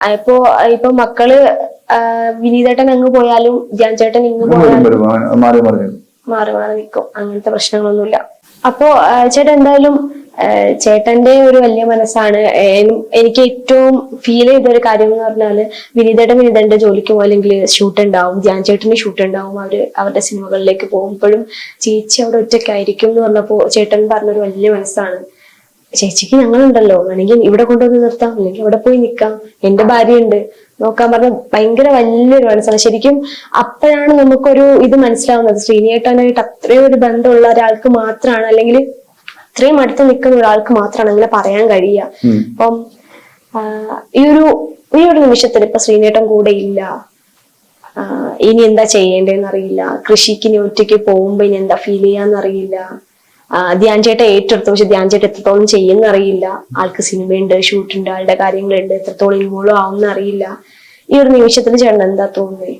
ഇപ്പൊ ഇപ്പൊ മക്കള് വിനീതേട്ടൻ അങ്ങ് പോയാലും ധ്യാൻ ചേട്ടൻ ഇങ്ങ് പോയാലും മാറി മാറി നിൽക്കും. അങ്ങനത്തെ പ്രശ്നങ്ങളൊന്നുമില്ല. അപ്പോ ചേട്ടൻ എന്തായാലും ചേട്ടന്റെ ഒരു വലിയ മനസ്സാണ്. എനിക്ക് ഏറ്റവും ഫീൽ ചെയ്ത ഒരു കാര്യം എന്ന് പറഞ്ഞാല് വിനീതേട്ടന്റെ ജോലിക്ക് പോയില്ലെങ്കിൽ ഷൂട്ട് ഉണ്ടാവും, ധ്യാൻ ചേട്ടന് ഷൂട്ട് ഉണ്ടാവും, അവരുടെ സിനിമകളിലേക്ക് പോകുമ്പോഴും ചേച്ചി അവിടെ ഒറ്റയ്ക്കായിരിക്കും എന്ന് പറഞ്ഞപ്പോ ചേട്ടൻ പറഞ്ഞൊരു വലിയ മനസ്സാണ്. ചേച്ചിക്ക് ഞങ്ങളുണ്ടല്ലോ, വേണമെങ്കിൽ ഇവിടെ കൊണ്ടുവന്ന് നിർത്താം, അല്ലെങ്കിൽ അവിടെ പോയി നിൽക്കാം, എന്റെ ഭാര്യയുണ്ട് നോക്കാൻ പറഞ്ഞ ഭയങ്കര വലിയൊരു മനസ്സാണ്. ശരിക്കും അപ്പോഴാണ് നമുക്കൊരു ഇത് മനസ്സിലാവുന്നത്, ശ്രീനിയേട്ടനായിട്ട് അത്രയും ഒരു ബന്ധമുള്ള ഒരാൾക്ക് മാത്രമാണ്, അല്ലെങ്കിൽ അത്രയും അടുത്ത് നിൽക്കുന്ന ഒരാൾക്ക് മാത്രമാണ് അങ്ങനെ പറയാൻ കഴിയുക. അപ്പം ഈ ഒരു നിമിഷത്തിൽ ഇപ്പൊ ശ്രീനിയേട്ടൻ കൂടെ ഇല്ല, ഇനി എന്താ ചെയ്യേണ്ടതെന്ന് അറിയില്ല, കൃഷിക്ക് ഇനി ഒറ്റയ്ക്ക് പോകുമ്പോ ഇനി എന്താ ഫീൽ ചെയ്യാന്നറിയില്ല, ധ്യാൻ ചേട്ടൻ ഏറ്റെടുത്തു പക്ഷെ ധ്യാൻ ചേട്ടൻ എത്രത്തോളം ചെയ്യുന്ന അറിയില്ല, ആൾക്ക് സിനിമയുണ്ട്, ഷൂട്ടുണ്ട്, ആളുടെ കാര്യങ്ങളുണ്ട്, എത്രത്തോളം ഇൻവോൾവ് ആവുന്ന അറിയില്ല. ഈ ഒരു നിമിഷത്തിൽ ചേട്ടൻ എന്താ തോന്നുന്നത്?